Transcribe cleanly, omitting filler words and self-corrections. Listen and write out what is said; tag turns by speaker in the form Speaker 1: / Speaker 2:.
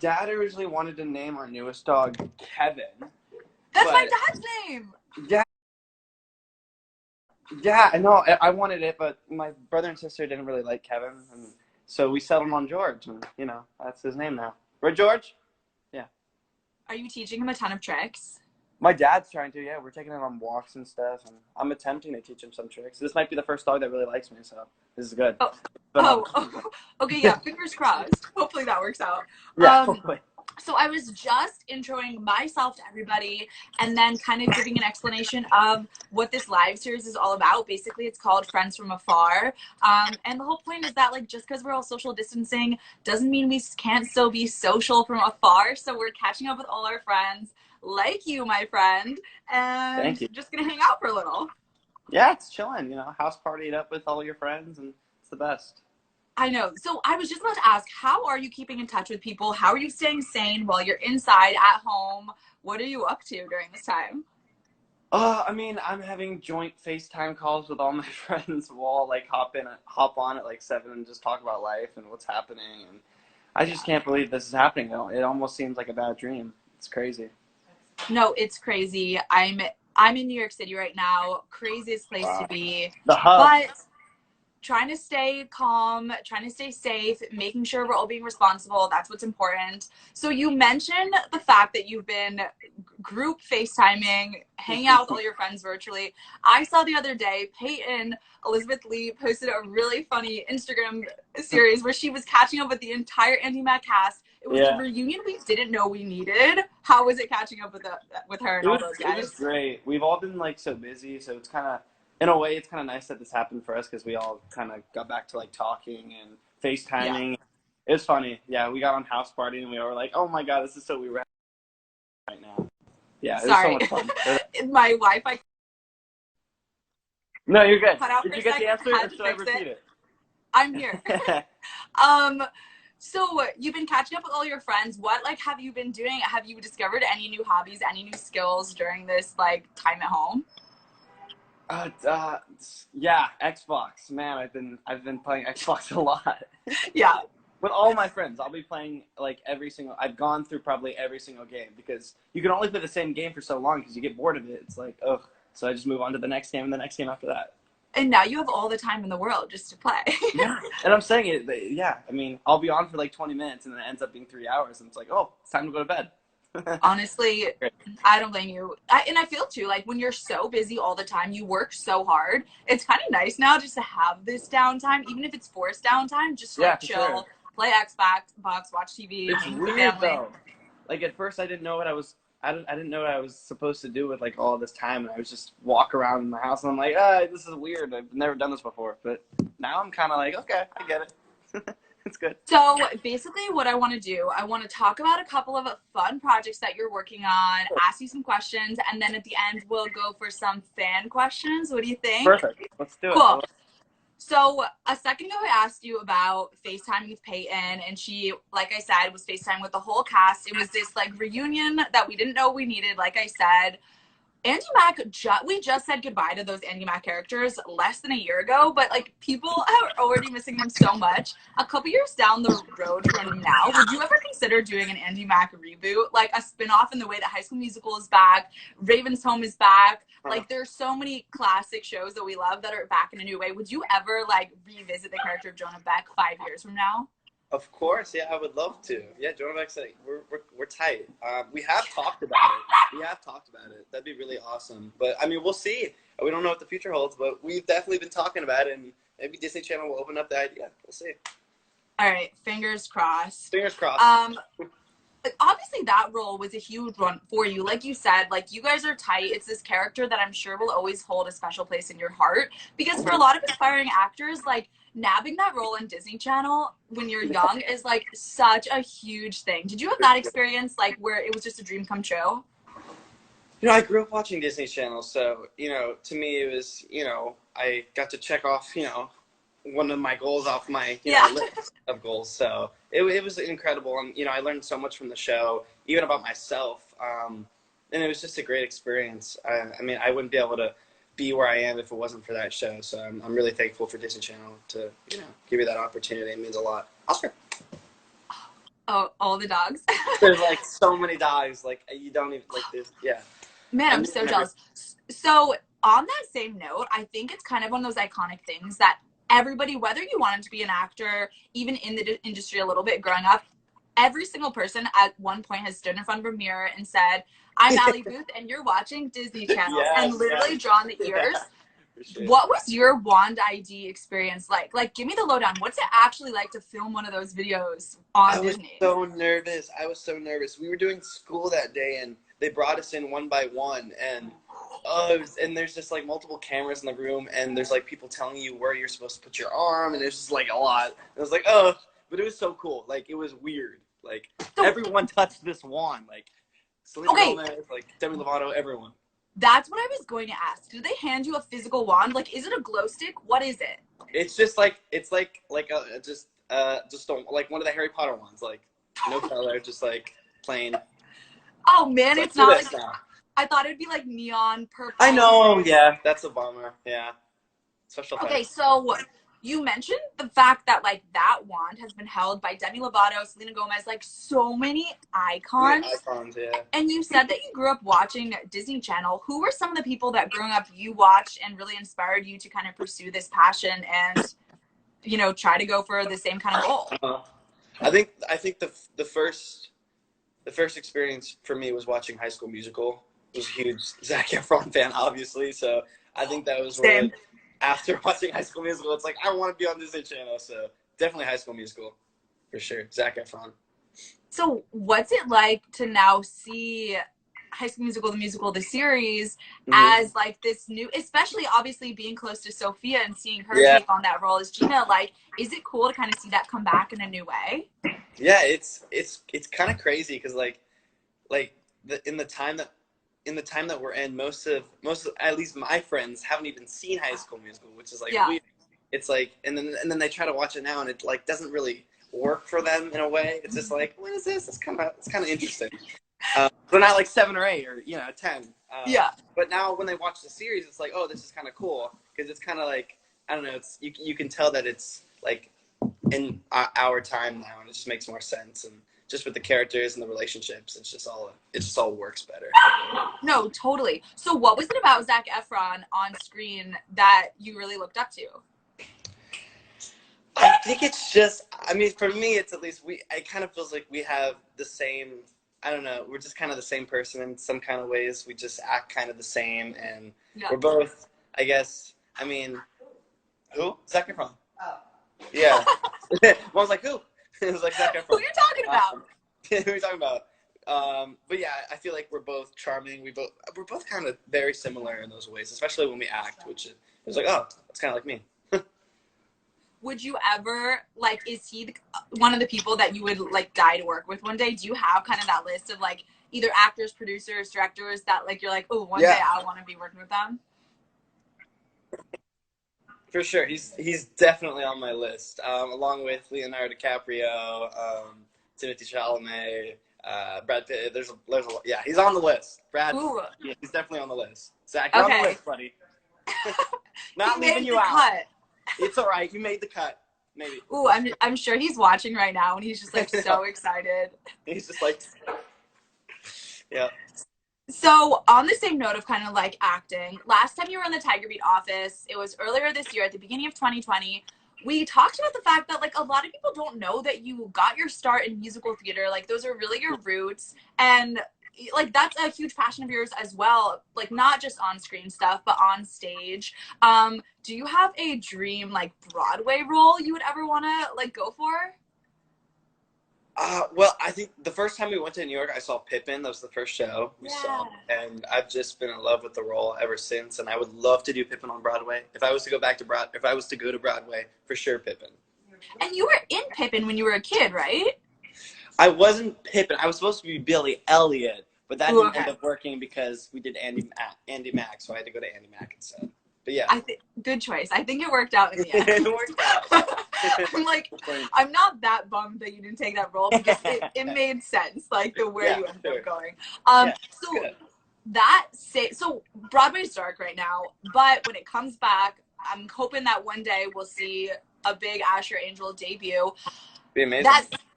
Speaker 1: Dad originally wanted to name our newest dog Kevin.
Speaker 2: That's my dad's name.
Speaker 1: Yeah, yeah, I know. I wanted it, but my brother and sister didn't really like Kevin, and so we settled on George, and that's his name now. Right, George? Yeah.
Speaker 2: Are you teaching him a ton of tricks?
Speaker 1: My dad's trying to. Yeah, we're taking him on walks and stuff, and I'm attempting to teach him some tricks. This might be the first dog that really likes me, so this is good.
Speaker 2: Oh, okay, yeah. Fingers crossed. Hopefully that works out.
Speaker 1: Yeah, hopefully.
Speaker 2: So I was just introing myself to everybody and then kind of giving an explanation of what this live series is all about. Basically, it's called Friends from Afar. And the whole point is that, like, just because we're all social distancing doesn't mean we can't still be social from afar. So we're catching up with all our friends, like you, my friend, and
Speaker 1: Thank you.
Speaker 2: just going to hang out for a little.
Speaker 1: Yeah, it's chilling, house partied up with all your friends, and it's the best.
Speaker 2: I know. So I was just about to ask, how are you keeping in touch with people? How are you staying sane while you're inside at home? What are you up to during this time?
Speaker 1: I mean, I'm having joint FaceTime calls with all my friends. We'll all like hop on at like 7 and just talk about life and what's happening. And I just can't believe this is happening though. It almost seems like a bad dream. It's crazy.
Speaker 2: No, it's crazy. I'm in New York City right now. Craziest place to be.
Speaker 1: The hub.
Speaker 2: But trying to stay calm, trying to stay safe, making sure we're all being responsible. That's what's important. So you mentioned the fact that you've been group FaceTiming, hanging out with all your friends virtually. I saw the other day, Peyton Elizabeth Lee posted a really funny Instagram series where she was catching up with the entire Andy Mac cast. It was the reunion we didn't know we needed. How was it catching up with her and all those guys?
Speaker 1: It was great. We've all been like so busy, so it's kind of, in a way, it's kind of nice that this happened for us because we all kind of got back to like talking and FaceTiming. Yeah. It was funny. Yeah, we got on House Party and we were like, oh my God, this is so weird right now. Yeah, it was so much fun.
Speaker 2: My Wi-Fi.
Speaker 1: No, you're good. Did you get the answer or should I repeat it?
Speaker 2: I'm here. So you've been catching up with all your friends. What have you been doing? Have you discovered any new hobbies, any new skills during this time at home?
Speaker 1: Yeah, Xbox. Man, I've been playing Xbox a lot.
Speaker 2: Yeah.
Speaker 1: With all my friends, I'll be playing I've gone through probably every single game because you can only play the same game for so long because you get bored of it. It's like, ugh. So I just move on to the next game and the next game after that.
Speaker 2: And now you have all the time in the world just to play.
Speaker 1: Yeah, and I'm saying it. Yeah, I mean, I'll be on for like 20 minutes and then it ends up being 3 hours, and it's like, oh, it's time to go to bed.
Speaker 2: Honestly, I don't blame you. And I feel too, like when you're so busy all the time, you work so hard. It's kind of nice now just to have this downtime, even if it's forced downtime, just to chill, play Xbox, watch TV.
Speaker 1: It's weird though. Like at first, I didn't know what I didn't know what I was supposed to do with like all this time, and I was just walk around in my house, and I'm like, this is weird. I've never done this before, but now I'm kind of like, okay, I get it. It's good.
Speaker 2: So basically what I want to do, I want to talk about a couple of fun projects that you're working on, ask you some questions, and then at the end we'll go for some fan questions. What do you think?
Speaker 1: Perfect. Let's do it.
Speaker 2: Cool. So a second ago, I asked you about FaceTiming with Peyton, and she, like I said, was FaceTiming with the whole cast. It was this reunion that we didn't know we needed, like I said. Andy Mac, we just said goodbye to those Andy Mac characters less than a year ago, but people are already missing them so much. A couple years down the road from now, would you ever consider doing an Andy Mac reboot, like a spinoff in the way that High School Musical is back, Raven's Home is back? There's so many classic shows that we love that are back in a new way. Would you ever revisit the character of Jonah Beck 5 years from now?
Speaker 1: Of course, yeah, I would love to. Yeah, Jonah Beck's we're tight. We have talked about it. That'd be really awesome. But I mean, we'll see. We don't know what the future holds, but we've definitely been talking about it, and maybe Disney Channel will open up the idea. We'll see.
Speaker 2: All right, fingers crossed.
Speaker 1: Fingers crossed.
Speaker 2: Obviously that role was a huge one for you. Like you said, you guys are tight. It's this character that I'm sure will always hold a special place in your heart, because for a lot of aspiring actors, nabbing that role on Disney Channel when you're young is such a huge thing. Did you have that experience where it was just a dream come true?
Speaker 1: I grew up watching Disney Channel, so to me it was I got to check off one of my goals off my list of goals. So it was incredible, and I learned so much from the show, even about myself, and it was just a great experience. I mean, I wouldn't be able to be where I am if it wasn't for that show. So I'm really thankful for Disney Channel to give me that opportunity. It means a lot. Oscar.
Speaker 2: Oh, all the dogs.
Speaker 1: There's like so many dogs. Like you don't even like this. Yeah.
Speaker 2: Man, I'm so jealous. So on that same note, I think it's kind of one of those iconic things that everybody, whether you wanted to be an actor, even in the industry a little bit growing up, every single person at one point has stood in front of a mirror and said, I'm Allie Booth and you're watching Disney Channel,
Speaker 1: Yes,
Speaker 2: and literally drawn the ears.
Speaker 1: Sure.
Speaker 2: What was your Wand ID experience like? Like, give me the lowdown. What's it actually like to film one of those videos on Disney?
Speaker 1: I was so nervous. We were doing school that day, and they brought us in one by one, and and there's just like multiple cameras in the room, and there's like people telling you where you're supposed to put your arm, and it's just like a lot. And I was like, oh, but it was so cool. Like, it was weird. Like, everyone touched this wand. Like, Selena Gomez, like Demi Lovato, everyone.
Speaker 2: That's what I was going to ask. Do they hand you a physical wand? Like, is it a glow stick? What is it?
Speaker 1: It's just like like one of the Harry Potter ones. Like, no color, just like plain.
Speaker 2: Oh man, it's not like now. I thought it'd be like neon purple.
Speaker 1: I know. Yeah, that's a bummer. Yeah. Special.
Speaker 2: Okay, so you mentioned the fact that like that wand has been held by Demi Lovato, Selena Gomez, like so many icons.
Speaker 1: Yeah.
Speaker 2: And you said that you grew up watching Disney Channel. Who were some of the people that growing up you watched and really inspired you to kind of pursue this passion and, you know, try to go for the same kind of goal?
Speaker 1: I think the first experience for me was watching High School Musical. I was a huge Zac Efron fan, obviously. So I think that was really, after watching High School Musical, it's like, I want to be on Disney Channel. So definitely High School Musical, for sure. Zac Efron.
Speaker 2: So what's it like to now see High School Musical, the musical, the series, as like this new, especially obviously being close to Sophia and seeing her take on that role as Gina? Like, is it cool to kind of see that come back in a new way?
Speaker 1: Yeah, it's kind of crazy because in the time that we're in, most of at least my friends haven't even seen High School Musical, which is like weird. It's like, and then they try to watch it now, and it like doesn't really work for them in a way. It's just like, what is this? It's kind of interesting. But not like 7 or 8 or 10. But now when they watch the series, it's like, oh, this is kind of cool because it's kind of like, I don't know. It's you can tell that it's like in our time now, and it just makes more sense. And just with the characters and the relationships, it just all works better.
Speaker 2: No, totally. So what was it about Zac Efron on screen that you really looked up to?
Speaker 1: I think it's just, I mean, for me, it's at least it kind of feels like we have the same, I don't know, we're just kind of the same person in some kind of ways. We just act kind of the same, and we're both, I guess, I mean, who? Zac Efron. Oh. Yeah. I was like, who? It was like Zac Efron.
Speaker 2: Who are you talking about?
Speaker 1: Who are you talking about? But yeah, I feel like we're both charming. We're both kind of very similar in those ways, especially when we act, which it was like, oh, that's kind of like me.
Speaker 2: Would you ever, like, is he one of the people that you would, like, die to work with one day? Do you have kind of that list of, like, either actors, producers, directors that, like, you're like, oh, one day I want to be working with them?
Speaker 1: For sure. He's definitely on my list, along with Leonardo DiCaprio, Timothée Chalamet, Brad Pitt. There's a yeah, he's on the list. Yeah, he's definitely on the list. Zach, you're on the list, buddy. Not leaving you out. Cut. It's all right. You made the cut. Maybe.
Speaker 2: Ooh, I'm sure he's watching right now, and he's just like so excited.
Speaker 1: He's just like, yeah.
Speaker 2: So on the same note of kind of like acting, last time you were in the Tiger Beat office, it was earlier this year at the beginning of 2020. We talked about the fact that like a lot of people don't know that you got your start in musical theater. Like those are really your roots, and like that's a huge passion of yours as well, like not just on screen stuff but on stage. Do you have a dream like Broadway role you would ever want to like go for?
Speaker 1: Well, I think the first time we went to New York, I saw Pippin. That was the first show we saw, and I've just been in love with the role ever since. And I would love to do Pippin on Broadway. If I was to go to Broadway, for sure, Pippin.
Speaker 2: And you were in Pippin when you were a kid, right?
Speaker 1: I wasn't Pippin. I was supposed to be Billy Elliot, but that didn't end up working because we did Andy Mack, so I had to go to Andy Mack instead. But yeah,
Speaker 2: good choice. I think it worked out in the end.
Speaker 1: It worked out.
Speaker 2: I'm like, I'm not that bummed that you didn't take that role because it made sense, like the where you ended up going. So Broadway's dark right now, but when it comes back, I'm hoping that one day we'll see a big Asher Angel debut.
Speaker 1: Be amazing.
Speaker 2: That